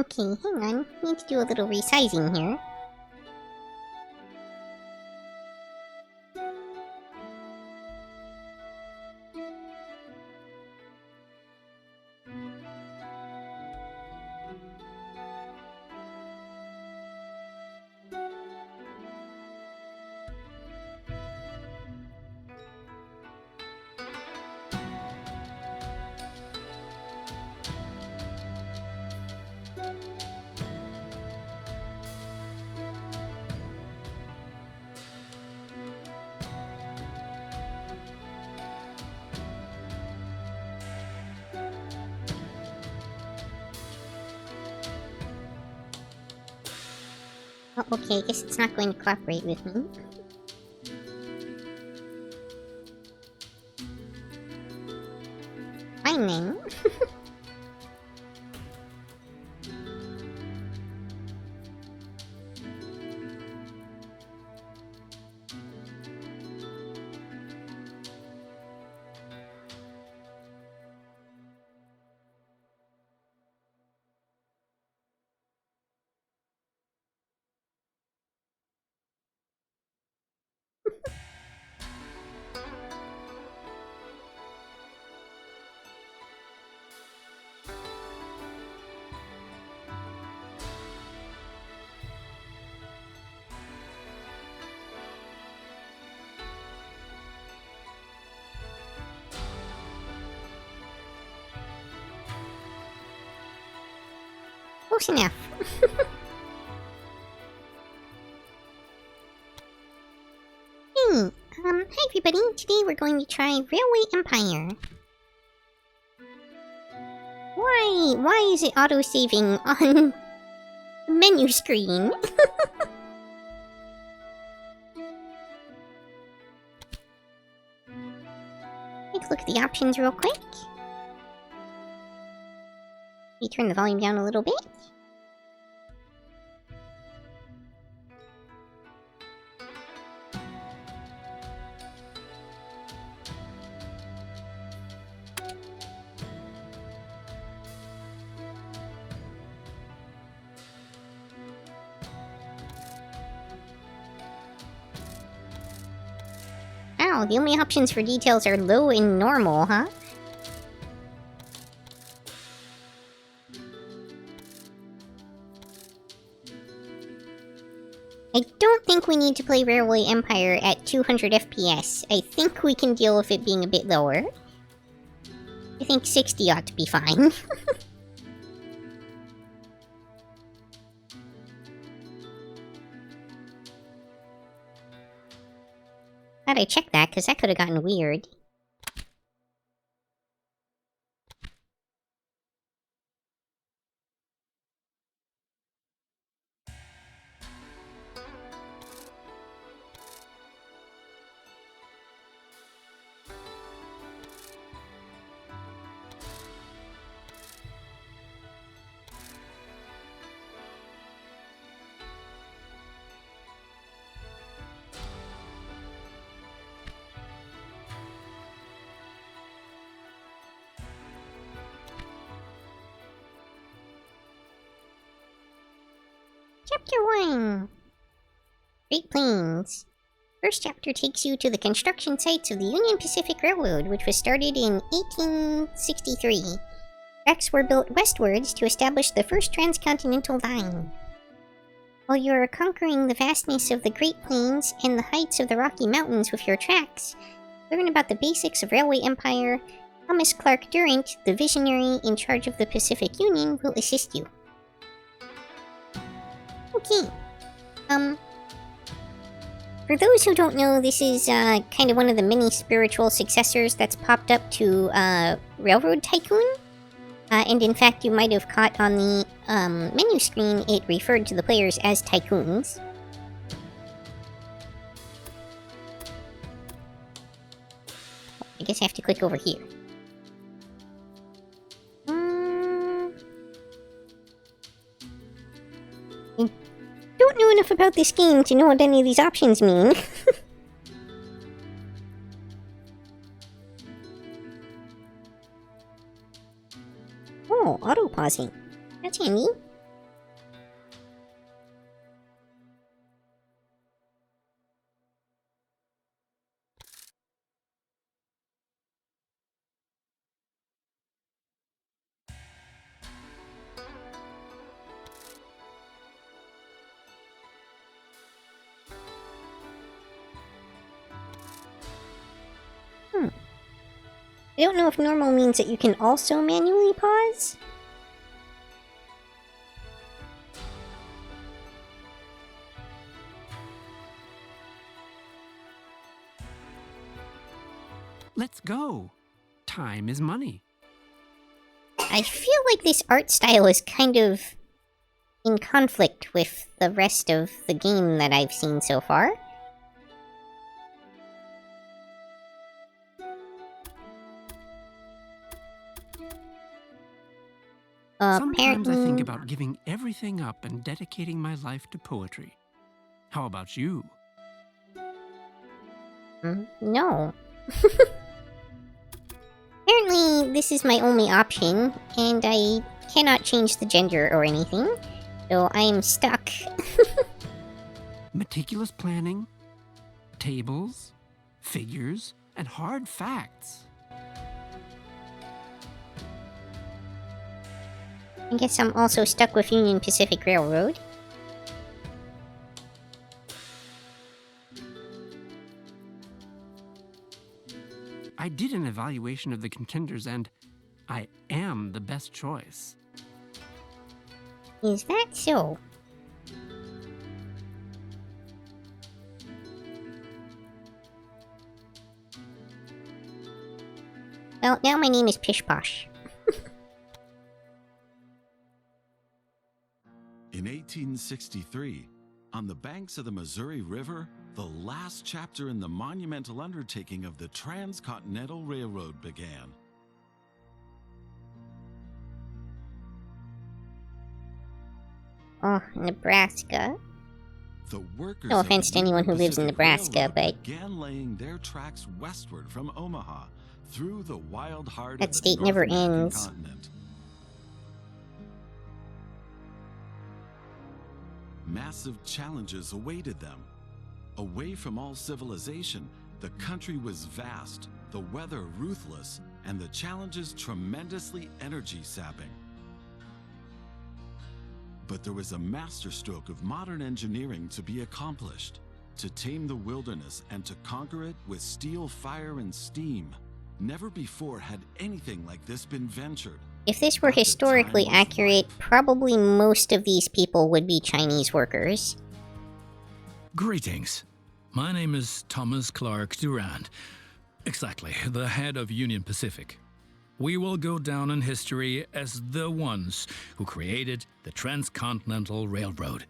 Okay, hang on. Need to do a little resizing here. Oh, okay, I guess it's not going to cooperate with me. Fine then. Close enough. Hey, hi everybody. Today we're going to try Railway Empire. Why is it auto-saving on the menu screen? Take a look at the options real quick. You turn the volume down a little bit. Wow, the only options for details are low and normal, huh? I don't think we need to play Railway Empire at 200 FPS. I think we can deal with it being a bit lower. I think 60 ought to be fine. Glad I checked that, because that could have gotten weird. Chapter 1! Great Plains. First chapter takes you to the construction sites of the Union Pacific Railroad, which was started in 1863. Tracks were built westwards to establish the first transcontinental line. While you are conquering the vastness of the Great Plains and the heights of the Rocky Mountains with your tracks, learn about the basics of Railway Empire. Thomas Clark Durant, the visionary in charge of the Pacific Union, will assist you. Okay. For those who don't know, this is kind of one of the many spiritual successors that's popped up to Railroad Tycoon. And in fact, you might have caught on the menu screen, it referred to the players as tycoons. I guess I have to click over here. I don't know enough about this game to know what any of these options mean. Oh, auto-pausing. That's handy. I don't know if normal means that you can also manually pause. Let's go. Time is money. I feel like this art style is kind of in conflict with the rest of the game that I've seen so far. Sometimes I think Apparently... about giving everything up and dedicating my life to poetry. How about you? No. Apparently, this is my only option, and I cannot change the gender or anything, so I am stuck. Meticulous planning, tables, figures, and hard facts. I guess I'm also stuck with Union Pacific Railroad. I did an evaluation of the contenders and I am the best choice. Is that so? Well, now my name is Pish Posh. In 1863, on the banks of the Missouri River, the last chapter in the monumental undertaking of the Transcontinental Railroad began. Oh, Nebraska. The workers No of offense the to anyone who Union lives in Pacific Nebraska, Railroad but began laying their tracks westward from Omaha through the wild heart that of the state North never American ends. continent. Massive challenges awaited them. Away from all civilization, the country was vast, the weather ruthless, and the challenges tremendously energy-sapping. But there was a masterstroke of modern engineering to be accomplished. To tame the wilderness and to conquer it with steel, fire, and steam. Never before had anything like this been ventured. If this were But the historically time was accurate, ripe. probably most of these people would be Chinese workers. Greetings. My name is Thomas Clark Durand. Exactly, the head of Union Pacific. We will go down in history as the ones who created the Transcontinental Railroad.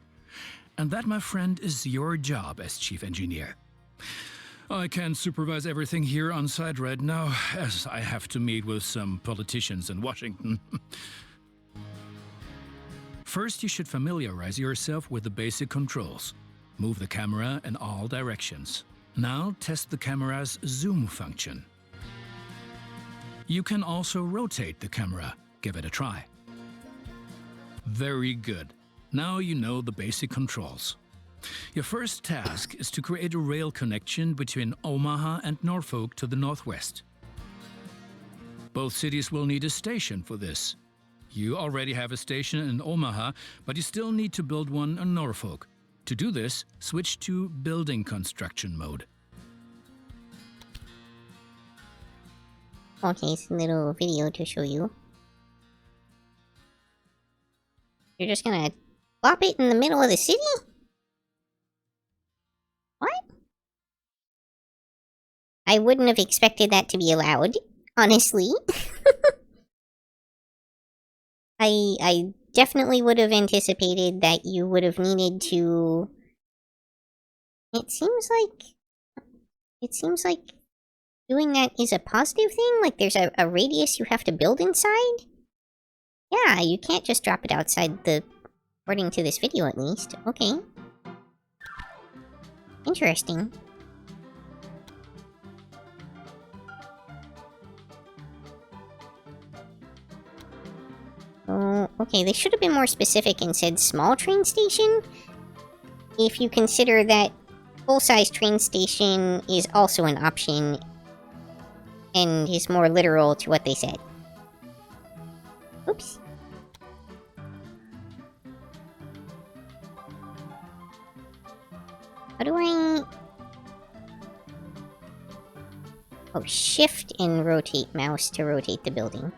And that, my friend, is your job as chief engineer. I can't supervise everything here on site right now, as I have to meet with some politicians in Washington. First, you should familiarize yourself with the basic controls. Move the camera in all directions. Now test the camera's zoom function. You can also rotate the camera. Give it a try. Very good. Now you know the basic controls. Your first task is to create a rail connection between Omaha and Norfolk to the northwest. Both cities will need a station for this. You already have a station in Omaha, but you still need to build one in Norfolk. To do this, switch to building construction mode. Okay, it's a little video to show you. You're just gonna plop it in the middle of the city? What? I wouldn't have expected that to be allowed, honestly. I definitely would have anticipated that you would have needed to... It seems like doing that is a positive thing? Like there's a radius you have to build inside? Yeah, you can't just drop it outside the... According to this video, at least. Okay. Interesting. Oh, okay, they should have been more specific and said small train station. If you consider that full-size train station is also an option and is more literal to what they said. Oops. How do I... Oh, shift and rotate mouse to rotate the building.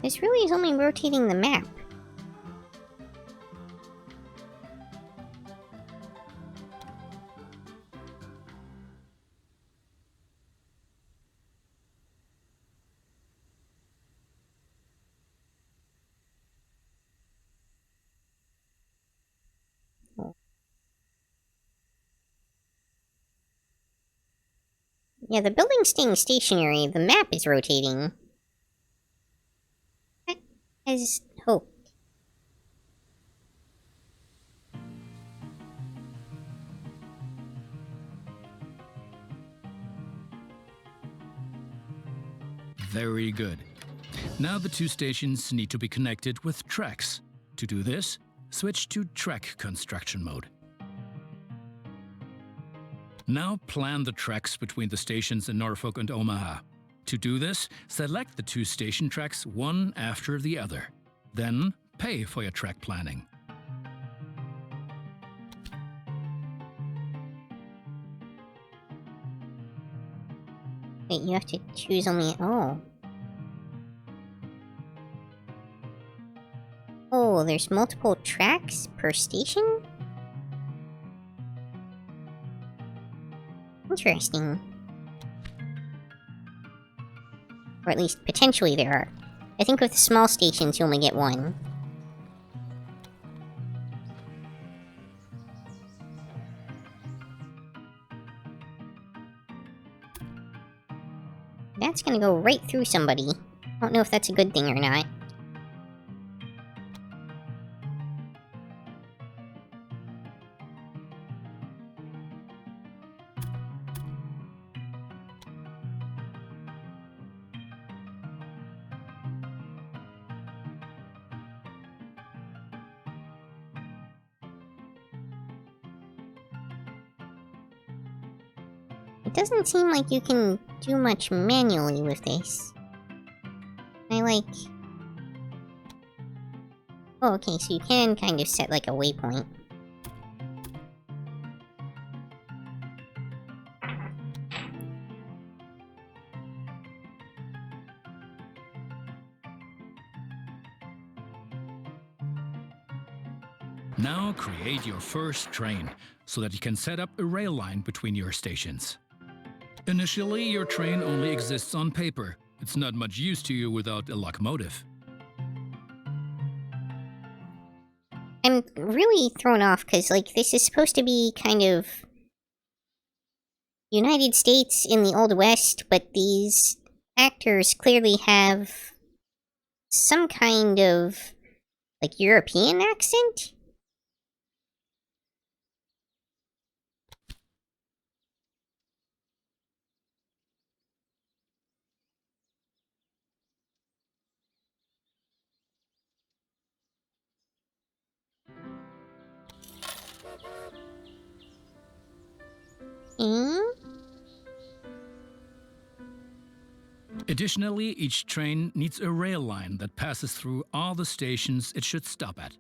This really is only rotating the map. Yeah, the building's staying stationary, the map is rotating. As hoped. Very good. Now the two stations need to be connected with tracks. To do this, switch to track construction mode. Now plan the tracks between the stations in Norfolk and Omaha. To do this, select the two station tracks one after the other. Then pay for your track planning. Wait, you have to choose only... Oh. Oh, there's multiple tracks per station? Interesting. Or at least, potentially there are. I think with the small stations you only get one. That's gonna go right through somebody. I don't know if that's a good thing or not. It doesn't seem like you can do much manually with this. Oh, okay, so you can kind of set like a waypoint. Now create your first train so that you can set up a rail line between your stations. Initially, your train only exists on paper. It's not much use to you without a locomotive. I'm really thrown off because, like, this is supposed to be kind of United States in the Old West, but these actors clearly have some kind of, like, European accent? Hmm? Additionally, each train needs a rail line that passes through all the stations it should stop at.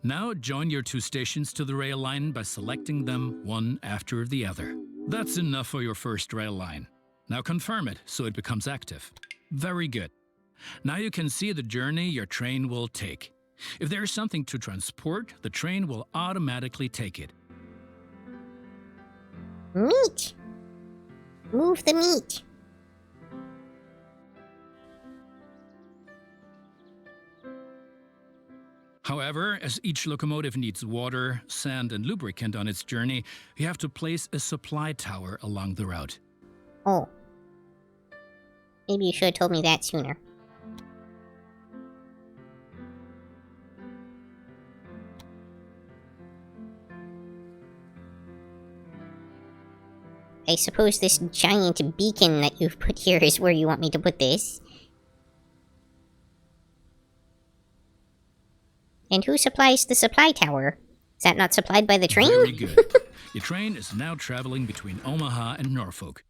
Now join your two stations to the rail line by selecting them one after the other. That's enough for your first rail line. Now confirm it so it becomes active. Very good. Now you can see the journey your train will take. If there is something to transport, the train will automatically take it. Meat! Move the meat! However, as each locomotive needs water, sand, and lubricant on its journey, you have to place a supply tower along the route. Oh. Maybe you should have told me that sooner. I suppose this giant beacon that you've put here is where you want me to put this. And who supplies the supply tower? Is that not supplied by the train? Very good. Your train is now traveling between Omaha and Norfolk.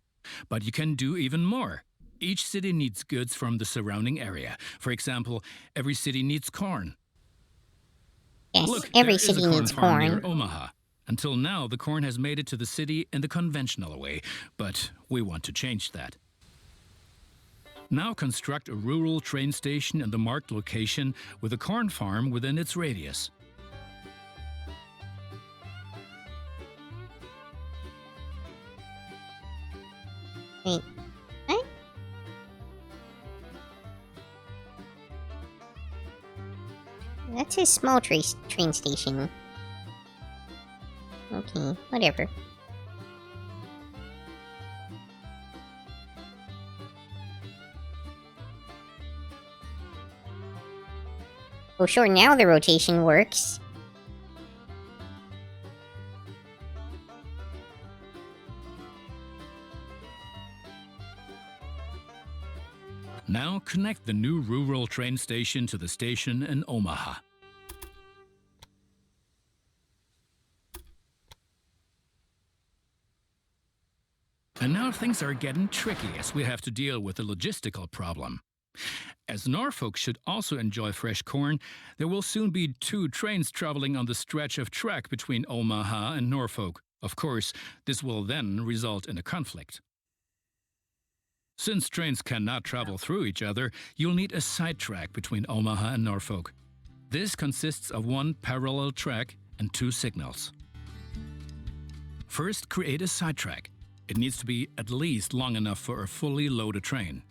But you can do even more. Each city needs goods from the surrounding area. For example, every city needs corn. Yes, Look, every there is city a corn needs farm corn. near Omaha. Until now, the corn has made it to the city in the conventional way, but we want to change that. Now construct a rural train station in the marked location with a corn farm within its radius. Wait, what? That's his small train station. Okay, whatever. Oh, sure, now the rotation works. Now connect the new rural train station to the station in Omaha. And now things are getting tricky as we have to deal with a logistical problem. As Norfolk should also enjoy fresh corn, there will soon be 2 trains traveling on the stretch of track between Omaha and Norfolk. Of course, this will then result in a conflict. Since trains cannot travel through each other, you'll need a side track between Omaha and Norfolk. This consists of 1 parallel track and 2 signals. First, create a side track. It needs to be at least long enough for a fully loaded train.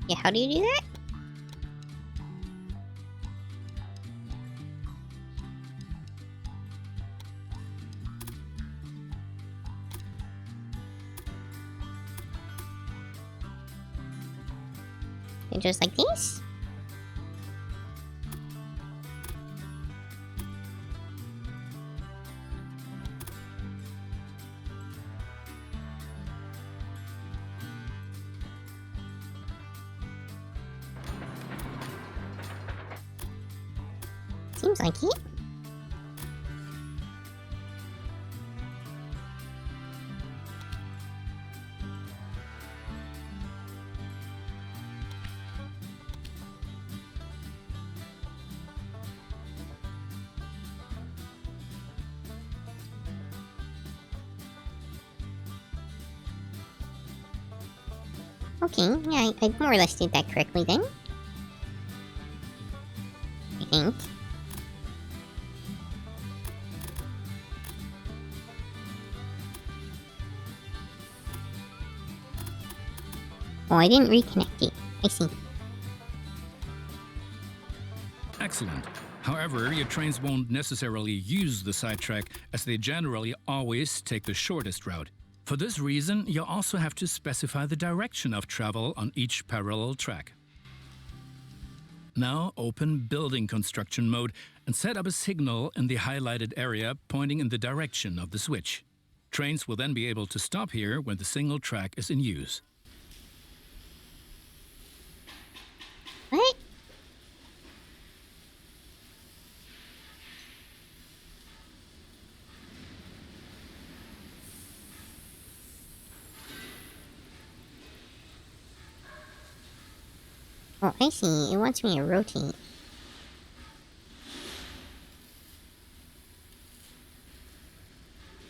Yeah, how do you do that? And just like this? Seems like it. Okay, yeah, I more or less did that correctly then. I think. Oh, I didn't reconnect it. I see. Excellent. However, your trains won't necessarily use the sidetrack as they generally always take the shortest route. For this reason, you also have to specify the direction of travel on each parallel track. Now open Building Construction mode and set up a signal in the highlighted area pointing in the direction of the switch. Trains will then be able to stop here when the single track is in use. What? Oh, I see. It wants me to rotate.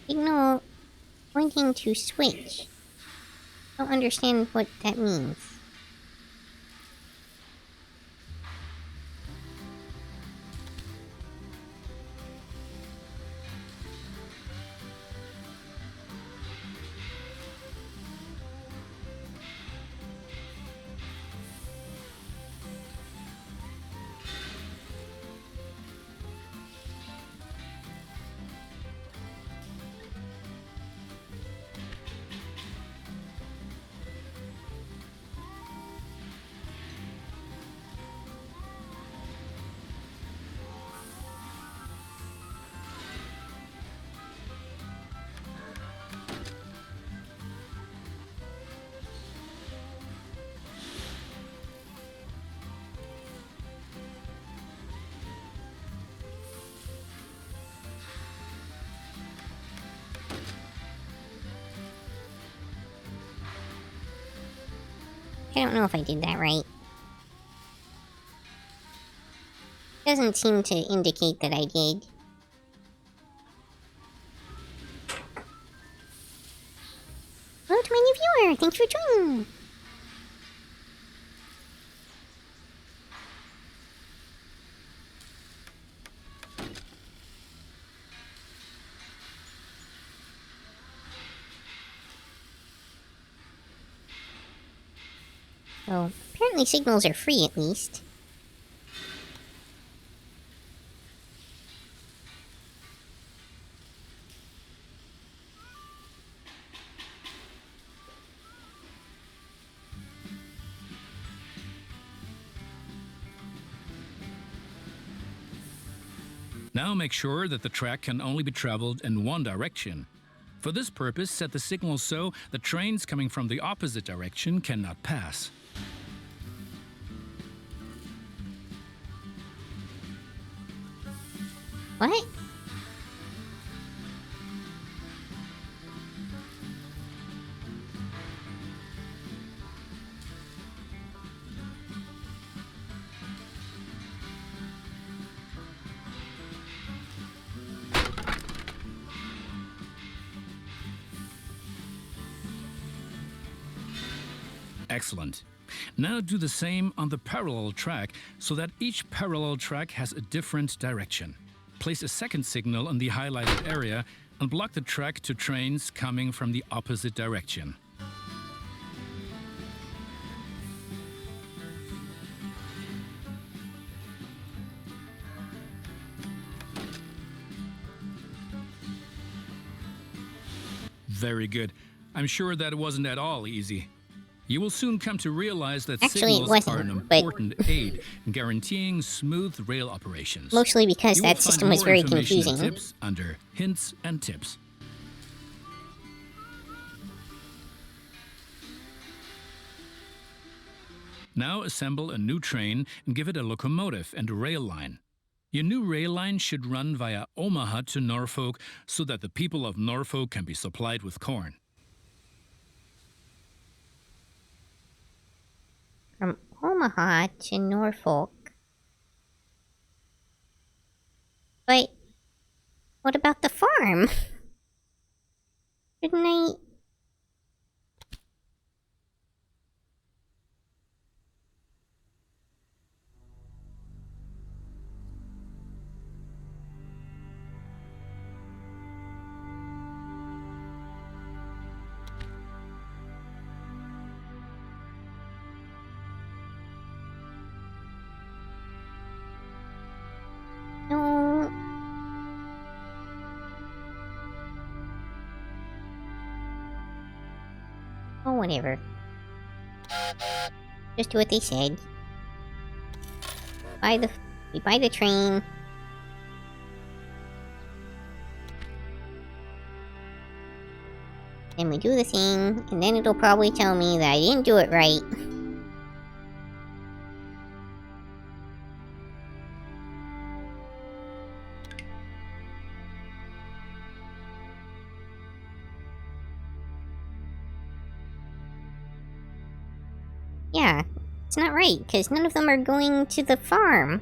Signal pointing to switch. Don't understand what that means. I don't know if I did that right. Doesn't seem to indicate that I did. Hello to my new viewer! Thanks for joining! So, apparently signals are free at least. Now make sure that the track can only be traveled in one direction. For this purpose, set the signal so the trains coming from the opposite direction cannot pass. What? Excellent. Now do the same on the parallel track so that each parallel track has a different direction. Place a second signal in the highlighted area and block the track to trains coming from the opposite direction. Very good. I'm sure that wasn't at all easy. You will soon come to realize that Actually, it signals are an wasn't, but- important aid in guaranteeing smooth rail operations. Mostly because You will that find system was more very information and confusing. tips under hints and tips. Now assemble a new train and give it a locomotive and a rail line. Your new rail line should run via Omaha to Norfolk so that the people of Norfolk can be supplied with corn. From Omaha to Norfolk. But what about the farm? Shouldn't I... No. Oh, whatever. Just do what they said. We buy the train. Then we do the thing, and then it'll probably tell me that I didn't do it right. Yeah, it's not right, because none of them are going to the farm.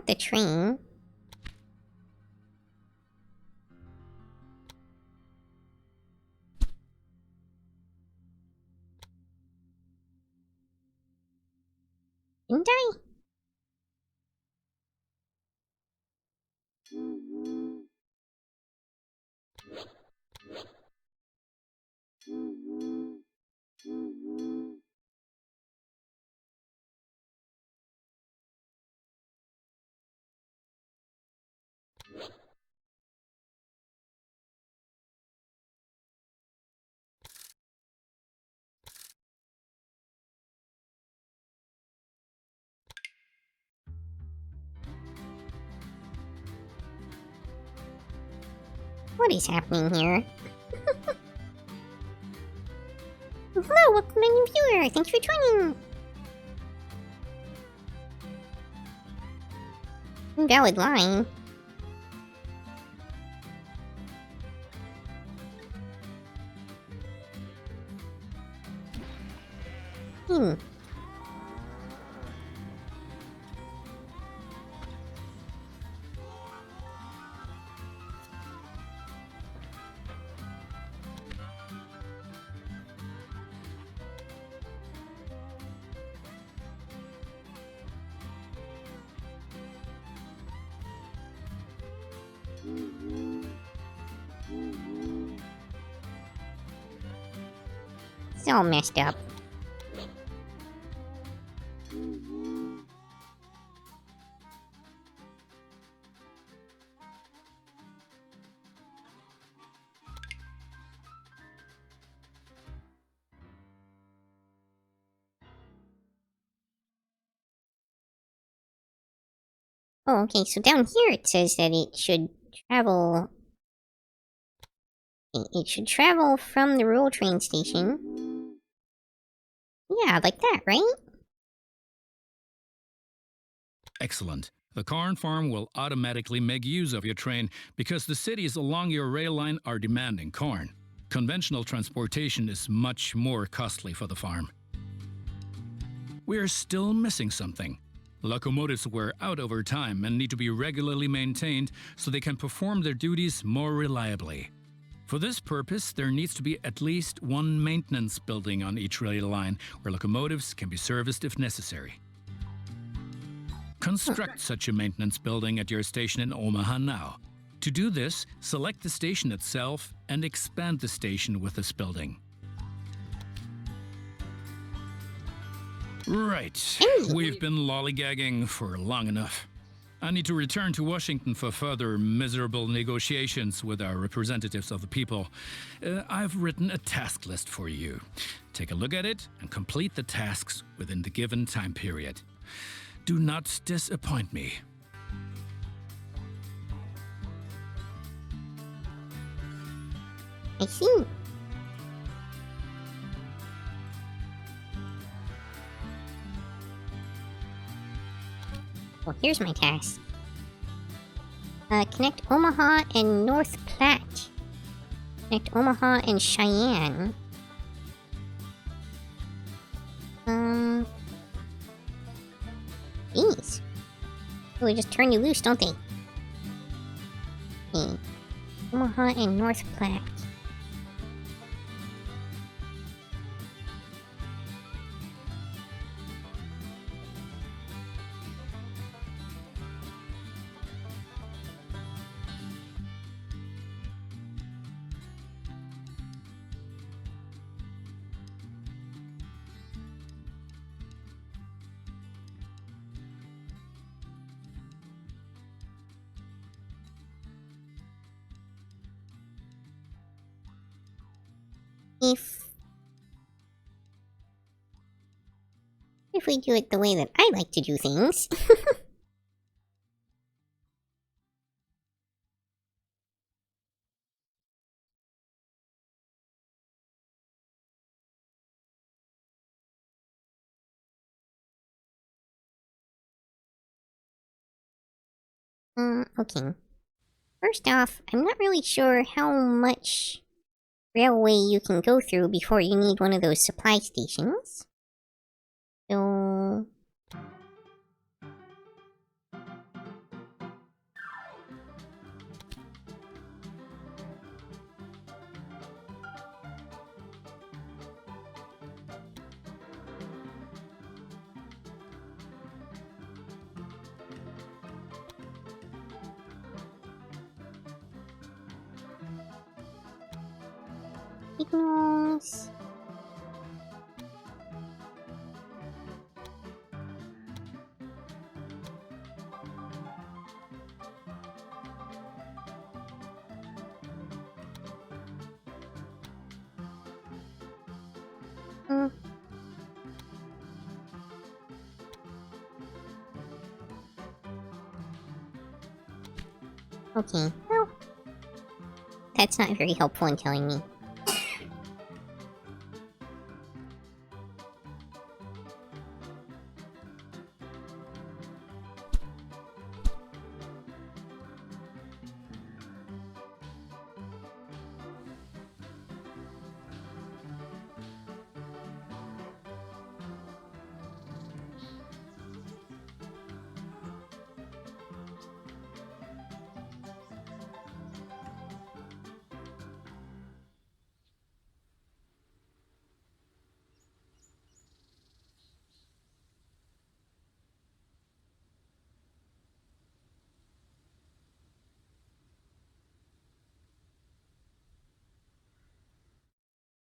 bought the train. Didn't I? What is happening here? Hello, welcome to new viewer. Thank you for joining. Invalid line. Hmm. It's all messed up. Oh, okay, so down here it says that it should travel... It should travel from the rural train station. Yeah, like that, right? Excellent. The corn farm will automatically make use of your train because the cities along your rail line are demanding corn. Conventional transportation is much more costly for the farm. We're still missing something. Locomotives wear out over time and need to be regularly maintained so they can perform their duties more reliably. For this purpose, there needs to be at least one maintenance building on each rail line where locomotives can be serviced if necessary. Construct such a maintenance building at your station in Omaha now. To do this, select the station itself and expand the station with this building. Right, we've been lollygagging for long enough. I need to return to Washington for further miserable negotiations with our representatives of the people. I've written a task list for you. Take a look at it and complete the tasks within the given time period. Do not disappoint me. I see. Well, here's my task. Connect Omaha and North Platte. Connect Omaha and Cheyenne. Jeez. Oh, they just turn you loose, don't they? Okay. Omaha and North Platte. If we do it the way that I like to do things. Okay. First off, I'm not really sure how much railway you can go through before you need one of those supply stations. So... Signals. Hmm. Okay, well, that's not very helpful in telling me.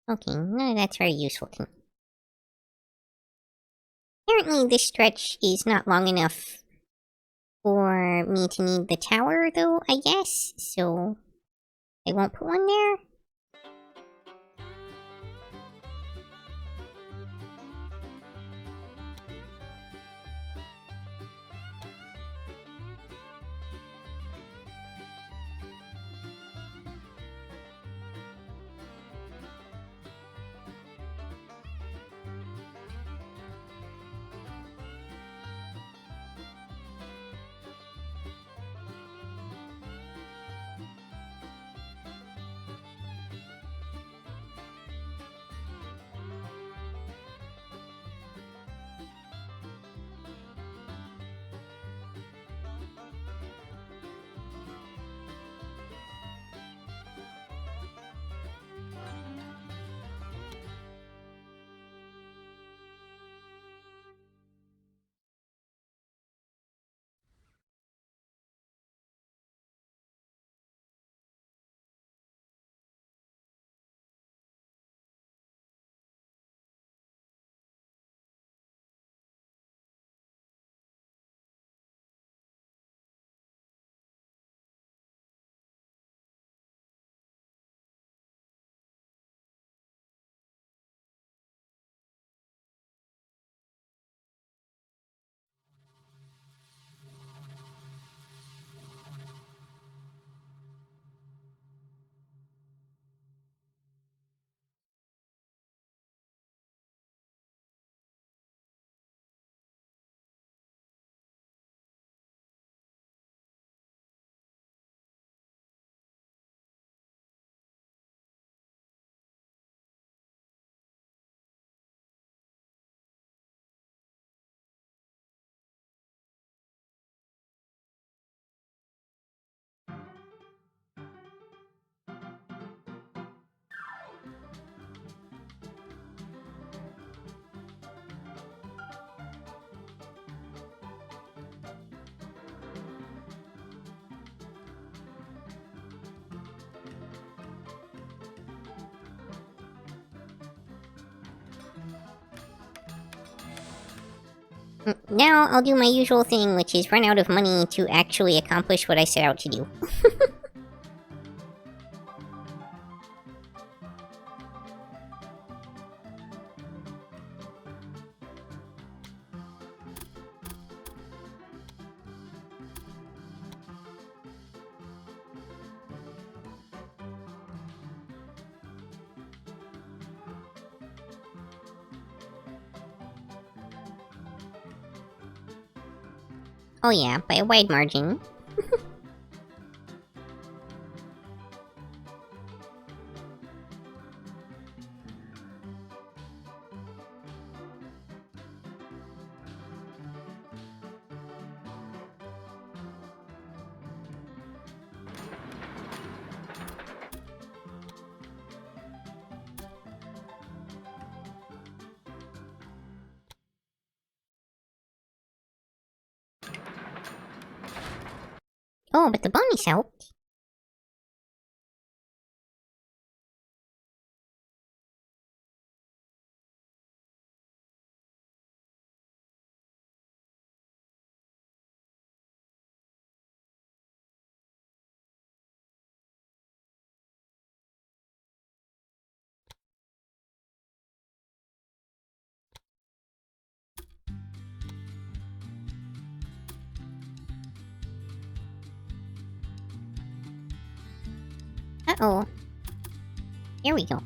Okay, no, that's very useful to me. Apparently this stretch is not long enough for me to need the tower, though, I guess, so I won't put one there. Now I'll do my usual thing, which is run out of money to actually accomplish what I set out to do. Oh yeah, by a wide margin. Oh, but the bunnies helped. Uh-oh. There we go.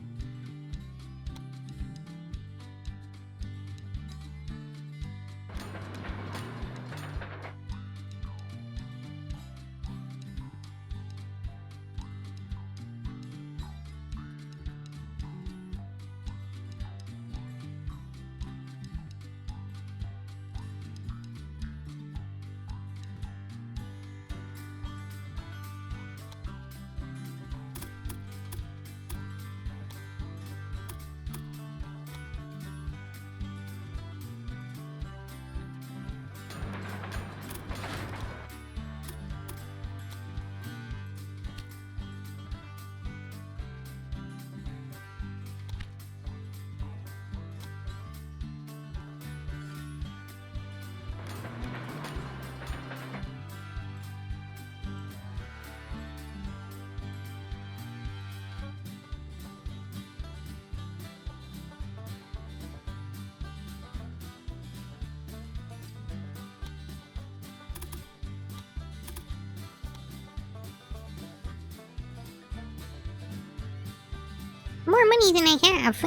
More money than I have.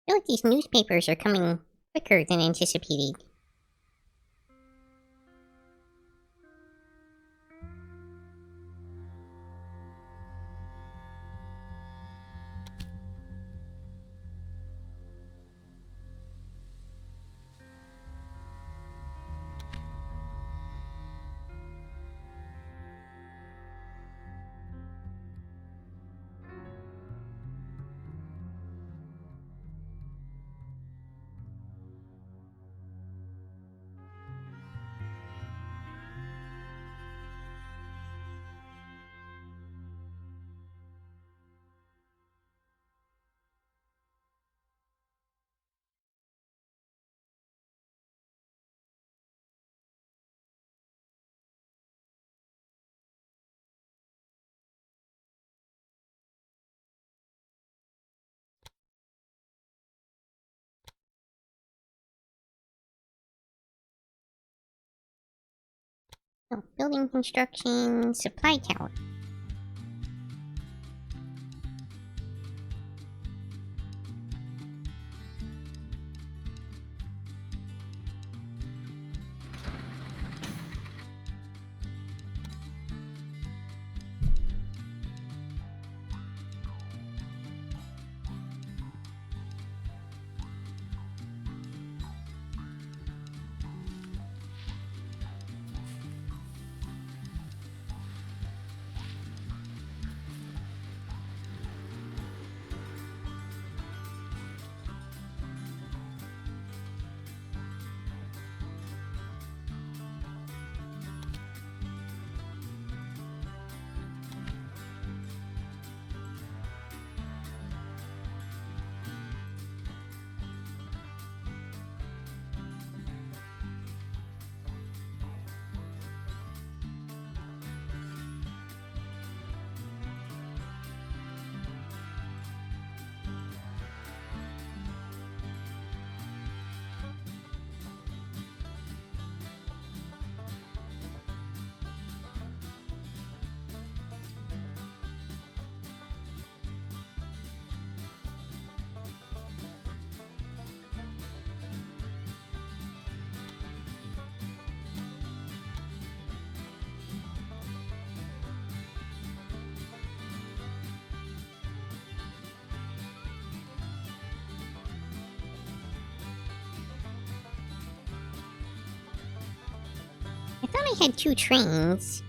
I feel like these newspapers are coming quicker than anticipated. So, building construction, supply count. thought I had 2 trains.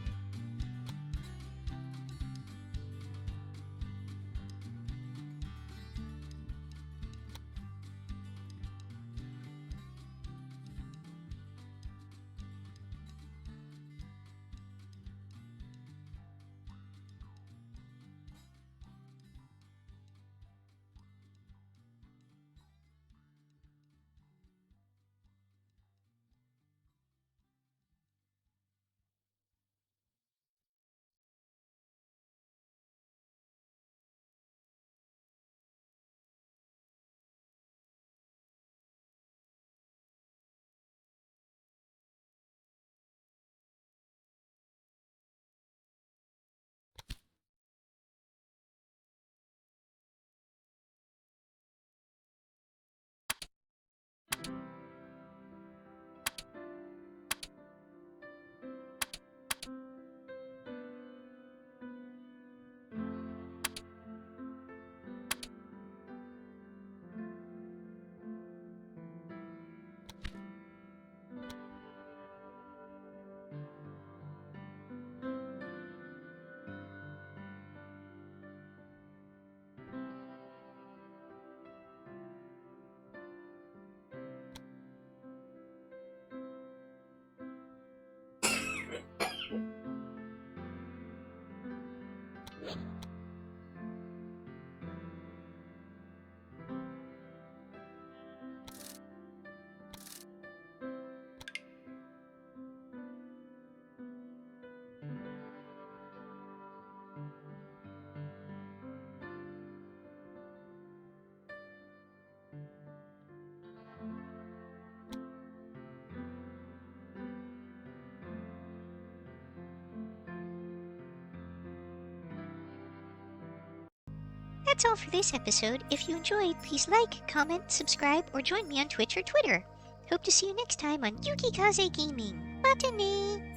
That's all for this episode. If you enjoyed, please like, comment, subscribe, or join me on Twitch or Twitter. Hope to see you next time on Yukikaze Gaming. Matane!